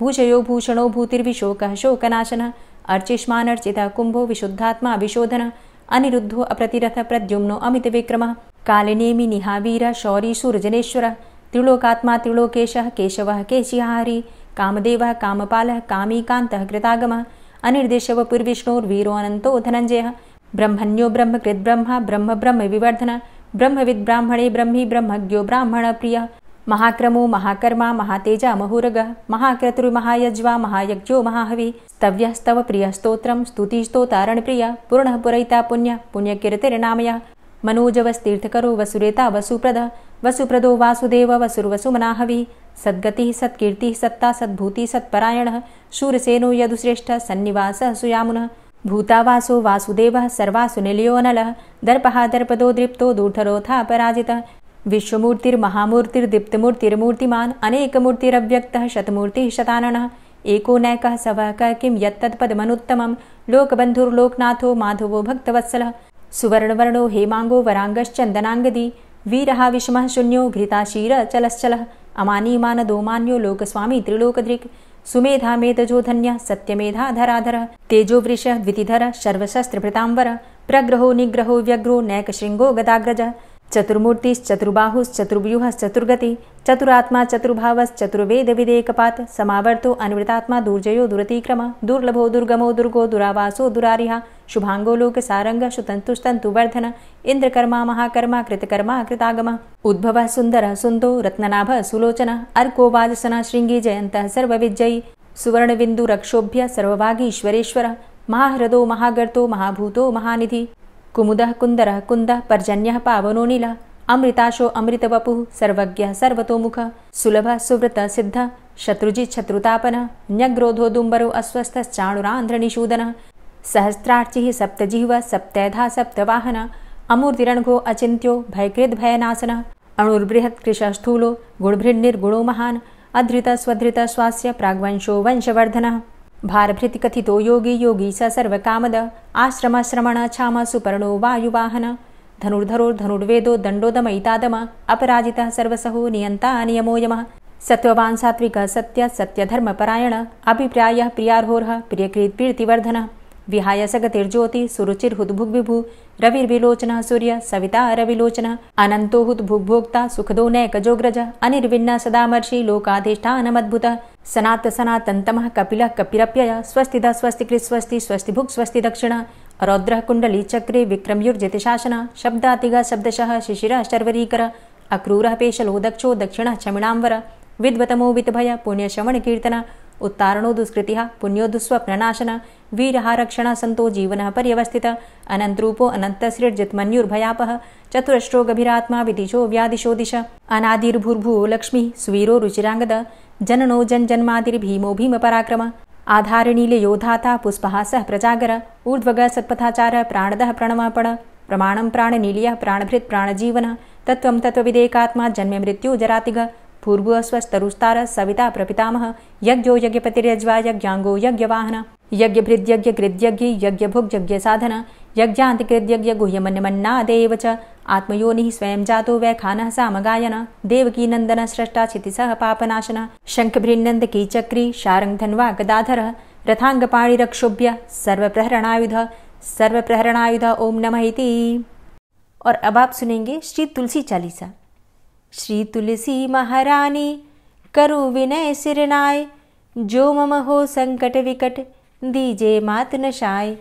भूषयो भूषणो भूतिर्विशोकः शोकनाशनः अर्चिष्मान् अर्चितः कुम्भो विशुद्धात्मा विशोधनः अनिरुद्धो अप्रतिरथ प्रद्युम्नो अमितविक्रमः कालिनेमि निहावीरः शौरी शूरजनेश्वरः त्रिलोकात्मा त्रिलोकेशः केशवः केशिहारी कामदेवः कामपालः कामीकान्तः कृतागमः अनिर्देशवपुर्विष्णोर्वीरो अनन्तो धनञ्जयः ब्रह्मण्यो ब्रह्मकृद्ब्रह्मा ब्रह्म ब्रह्म विवर्धनः ब्रह्मविद् ब्राह्मणे ब्रह्मी ब्रह्मज्ञो ब्राह्मणप्रियः महाक्रमो महाकर्मा महातेजा महोरगः महाक्रतुर्महायज्वा महायज्ञो महाहवि स्तव्यः स्तव प्रियः स्तोत्रं स्तुतिस्तोतारणप्रियः पूर्णः पुरैता पुण्यः पुण्यकीर्तिर्नामयः मनोजवस्तीर्थकरो वसुरेता वसुप्रदः वसुप्रदो वासुदेव वसुर्वसुमनाहवि सद्गतिः सत्कीर्तिः सत्ता सद्भूतिः सत्परायणः शूरसेनो यदुश्रेष्ठः सन्निवासः सुयामुनः भूतावासो वासुदेवः सर्वासु निलयोऽनलः दर्पः दर्पदो दृप्तो दूर्धरोऽथा पराजितः विश्वमूर्तिर्महामूर्तिर्दीप्तमूर्तिर्मूर्तिमान् अनेकमूर्तिरव्यक्तः शतमूर्तिः शताननः एको नैकः सवः क किं यत्तत्पदमनुत्तमं लोकबन्धुर्लोकनाथो माधवो भक्तवत्सलः सुवर्णवर्णो हेमाङ्गो वराङ्गश्चन्दनाङ्गदी वीरः विषमः शून्यो घृताशीरचलश्चलः अमानीमानदोमान्यो लोकस्वामी त्रिलोकदृक् सुमेधा मेधजो धन्यः सत्यमेधाधराधरः तेजोवृषः द्वितिधरः सर्वशस्त्रभृताम्बरः प्रग्रहो निग्रहो व्यग्रो नैकशृङ्गो गदाग्रजः चतुर्मूर्तिश्चतुर्बाहुश्चतुर्व्यूहश्चतुर्गति चतुरात्मा चतुर्भावश्चतुर्वेदविदेकपात् समावर्तो अनिवृतात्मा दुर्जयो दुरतिक्रमः दुर्लभो दुर्गमो दुर्गो दुरावासो दुरारिहा शुभांगो लोकसारंगः शुतन्तुस्तन्तुवर्धन इंद्रकर्मा महाकर्मा कृतकर्मा कृतागमः उद्भवः सुन्दरः सुन्दो रत्ननाभः सुलोचनः अर्को वाजसनः शृङ्गी जयन्तः सर्वविजयी सुवर्णबिन्दुरक्षोभ्य सर्वभागीश्वरेश्वरः महाह्रदो महागर्तो महाभूतो महानिधि कुमुदः कुन्दरः कुन्दः पर्जन्यः पावनो नीलः अमृताशो अमृतवपुः सर्वज्ञः सर्वतोमुखः सुलभः सुव्रतः सिद्धः शत्रुजित् शत्रुतापनः न्यग्रोधो दुम्बरो अस्वस्थश्चाणुरान्ध्रनिषूदनः सहस्रार्चिः सप्तजिह्वः सप्तैधा सप्तवाहनः अमूर्तिरणघो अचिन्त्यो भयकृद्भयनाशनः अणुर्बृहत् कृशस्थूलो गुणभृन्निर्गुणो महान् अधृतः स्वधृतः स्वास्य प्राग्वंशो वंशवर्धनः भारभृतिकथितो योगी योगी स सर्वकामद आश्रमश्रमण क्षाम सुपर्णो वायुवाहन धनुर्धरो धनुर्वेदो दण्डोदमयितादम अपराजितः सर्वसहो नियन्ता नियमो यमः सत्त्ववान् सात्विकः सत्य सत्यधर्मपरायण अभिप्रायः प्रियार्होर्ह प्रियकृत्प्रीतिवर्धनः विहाय सगतिर्ज्योति सुरुचिर्हुद्भुग्विभु रविर्विलोचनः सूर्य सविता रविलोचनः अनन्तो हुद्भुग्भोक्ता सुखदो नैकजोग्रजः अनिर्विण्णः सदामर्षि लोकाधिष्ठानमद्भुतः सनात सनातन्तमः कपिलः कपिरप्ययः स्वस्तिदः स्वस्तिकृत् स्वस्ति स्वस्तिभुक् स्वस्ति दक्षिणः रौद्रः कुण्डली चक्रे विक्रमयुर्जितशासनः शब्दातिगः शब्दशः शिशिरः शर्वरीकरः अक्रूरः पेशलो दक्षो दक्षिणः क्षमिणाम्बर विद्वतमो वितभय पुण्यश्रवणकीर्तन उत्तारणो दुष्कृतिः पुण्यो दुःस्वप्ननाशन वीरः रक्षणः सन्तो जीवनः पर्यवस्थितः अनन्तरूपो अनन्तसृर्जितमन्युर्भयापः चतुरश्रो गभीरात्मा विदिशो व्यादिशो दिश अनादिर्भूर्भुवो लक्ष्मी सुवीरो रुचिराङ्गद जननो जन्मादिर्भीमो भीमपराक्रम आधारनीलयोधाता पुष्पहासः प्रजागर ऊर्ध्वगः सत्पथाचारः प्राणदः प्रणवपण प्रमाणं प्राणनीलयः प्राणभृत् प्राणजीवनः तत्त्वं तत्त्वविदेकात्मा जन्म मृत्यु जरातिगः पूर्वः स्वस्तरुस्तार सविता प्रपितामह यज्ञो यज्ञपतिर्यज्वा यज्ञांगो यज्ञवाहन यज्ञभृद्यज्ञकृद्यज्ञ यज्ञभुग्यज्ञसाधन यज्ञान्तिकृद्यज्ञ गुह्यमन्यमन्नादेव च आत्मयोनिः स्वयं जातो वैखानः सामगायन देवकी नन्दन स्रष्टा क्षितिसः पापनाशन शङ्खभृन्नन्दकी चक्री शारङ्गधन्वा गदाधरः रथाङ्गपाणिरक्षोभ्य सर्वप्रहरणायुध ओम नमः इति। और अब आप सुनेंगे श्री तुलसी चालीसा। श्री तुलसी महारानी करु विनय सिरनाय, जो मम हो संकट विकट दीजे मात नशाय।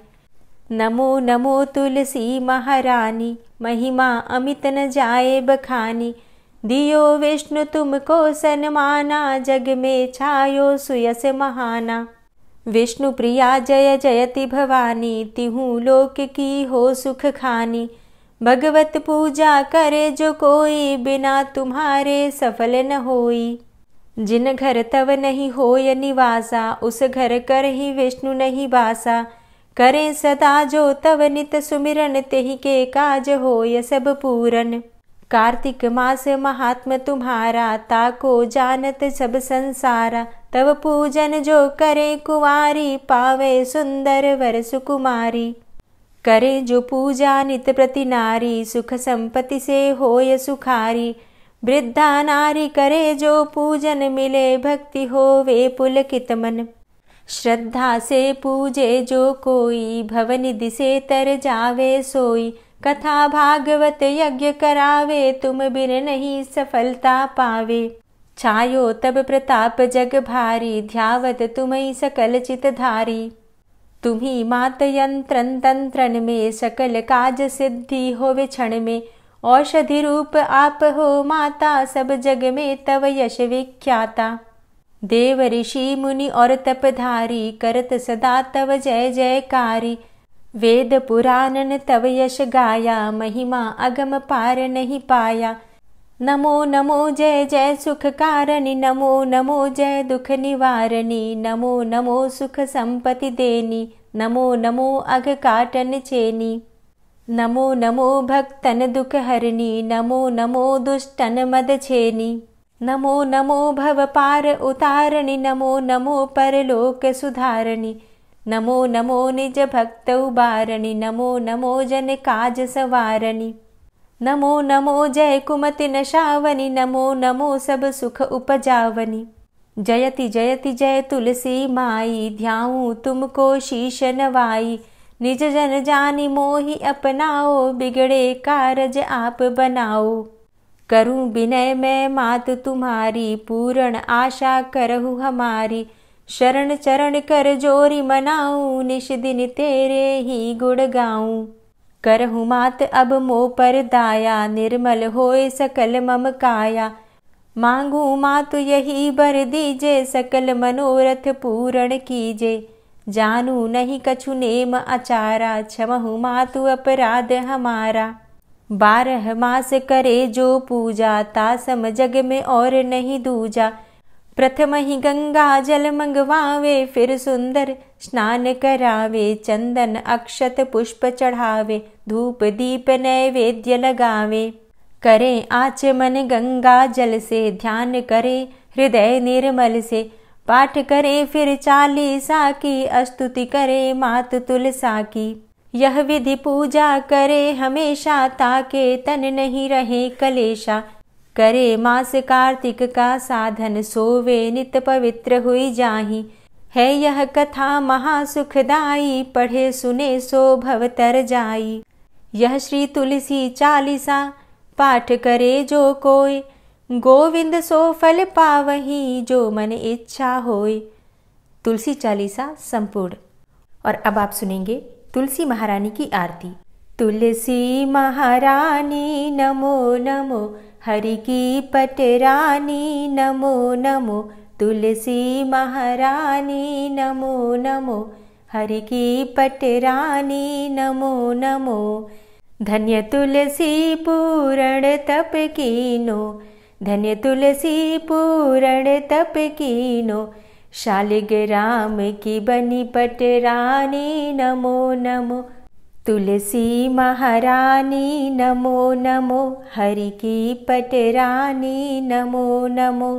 नमो नमो तुलसी महारानी, महिमा अमित न जाए बखानी। दियो विष्णु तुमको सन्माना, जग में छायो सुयस महाना। विष्णु प्रिया जय जयति भवानी, तिहु लोक की हो सुख खानी। भगवत पूजा करे जो कोई, बिना तुम्हारे सफल न होई। जिन घर तव नहीं होय निवासा, उस घर कर ही विष्णु नहीं बासा। करें सदा जो तव नित सुमिरन, तेहि के काज होय सब पूरन। कार्तिक मास महात्म तुम्हारा, ताको जानत सब संसारा। तव पूजन जो करे कुंवारी, पावे सुंदर वर सुकुमारी। करे जो पूजा नित प्रति नारी, सुख संपत्ति से होय सुखारी। वृद्धा नारी करे जो पूजन, मिले भक्ति होवे पुलकित मन। श्रद्धा से पूजे जो कोई, भवनिधि से तर जावे सोई। कथा भागवत यज्ञ करावे, तुम बिन नहीं सफलता पावे। छायो तब प्रताप जग भारी, ध्यावत तुम्हीं सकल चित धारी। तुम्ही मात यंत्रन तंत्रन में, सकल काज सिद्धि होवे क्षण में। औषधि रूप आप हो माता, सब जग में तव यश विख्याता। देव ऋषि मुनि और तपधारी, करत सदा तव जय जयकारी। वेद पुराणन तव यश गाया, महिमा अगम पार नहीं पाया। नमो नमो जय जय सुख कारणी, नमो नमो जय दुख निवारणी। नमो नमो सुख संपत्ति देनी, नमो नमो अघ काटन चेनी। नमो नमो भक्तन दुख हरणी, नमो नमो दुष्टन मद छेनी। नमो नमो भव पार उतारणी, नमो नमो परलोक सुधारणी। नमो नमो निज भक्त उबारणी, नमो नमो जन काज सवारणी। नमो नमो जय कुमति नशावनी, नमो नमो सब सुख उपजावनी। जयति जयति जय तुलसी माई, ध्याऊं तुमको शीश नवाई। निज जन जानी मोहि अपनाओ, बिगड़े कारज आप बनाओ। करूं विनय मैं मात तुम्हारी, पूर्ण आशा करहु हमारी। शरण चरण कर जोरी मनाऊं, निश दिन तेरे ही गुण गाऊं। करहु मात अब मोह पर दाया, निर्मल होए सकल मम काया। मांगू मातु यही बर दीजे, सकल मनोरथ पूर्ण कीजे। जानू नहीं कछु नेम आचारा, क्षमहु मातु अपराध हमारा। 12 मास करे जो पूजा, तासम जग में और नहीं दूजा। प्रथम ही गंगा जल मंगवावे, फिर सुंदर स्नान करावे। चंदन अक्षत पुष्प चढ़ावे, धूप दीप नैवेद्य लगावे। करें आचमन गंगा जल से, ध्यान करे हृदय निर्मल से। पाठ करे फिर 40 की, स्तुति करे मात तुलसा की। यह विधि पूजा करे हमेशा, ताके तन नहीं रहे कलेशा। करे मास कार्तिक का साधन, सोवे नित पवित्र हुई जाहि। है यह कथा महासुखदाई, पढ़े सुने सो भव तर जाई। यह श्री तुलसी 40 पाठ करे जो कोय, गोविंद सो फल पावही, जो मन इच्छा होय। तुलसी 40 संपूर्ण। और अब आप सुनेंगे तुलसी महारानी की आरती। तुलसी महारानी नमो नमो, हरि की पटरानी नमो नमो। तुलसी महारानी नमो नमो, हरि की पटरानी नमो नमो। धन्य तुलसी पूर्ण तप कीनो, धन्य तुलसी पूर्ण तप कीनो। शालिग्राम की बनी पटरानी नमो नमो। तुलसी महारानी नमो नमो, हरि की पटरानी नमो नमो।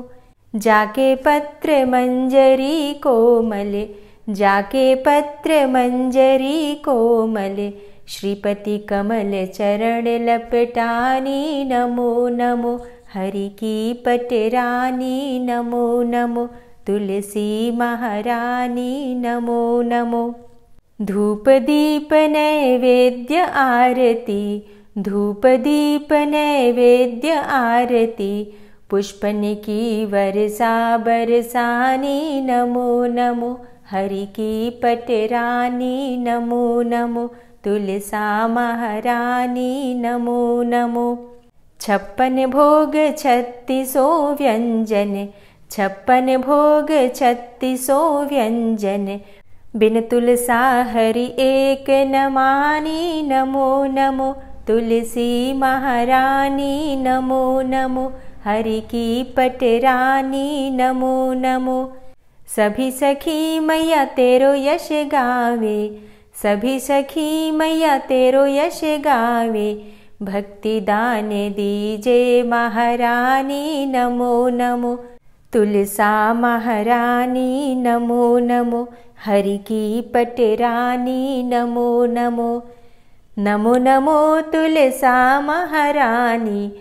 जाके पत्र मंजरी कोमल, जाके पत्र मंजरी कोमल। श्रीपति कमल चरण लपटानी नमो नमो, हरि की पटरानी नमो नमो। तुलसी महारानी नमो नमो। धूप दीप नैवेद्य आरती, धूप दीप नैवेद्य आरती। पुष्पन की वर्षा बरसानी नमो नमो, हरि की पटरानी नमो नमो। तुलसा महारानी नमो नमो। 56 भोग 36 व्यंजन, 56 भोग 36 व्यंजन। बिन तुलसा हरि एक न मानी नमो नमो। तुलसी महारानी नमो नमो, हरि की पटरानी नमो नमो। सभी सखी मैया तेरो यश गावे, सभी सखी मैया तेरो यश गावे। भक्ति दान दीजे महारानी नमो नमो। तुलसा महारानी नमो नमो, हरि की पटरानी नमो नमो। नमो नमो तुलसा महारानी,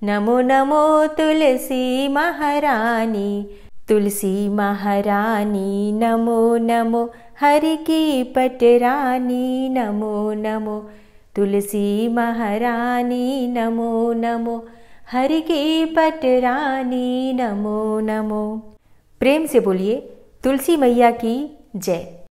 नमो नमो तुलसी महारानी, तुलसी महारानी नमो नमो, हरि की पटरानी नमो नमो, तुलसी महारानी नमो नमो, हरि की पटरानी नमो नमो। प्रेम से बोलिए तुलसी मैया की जय।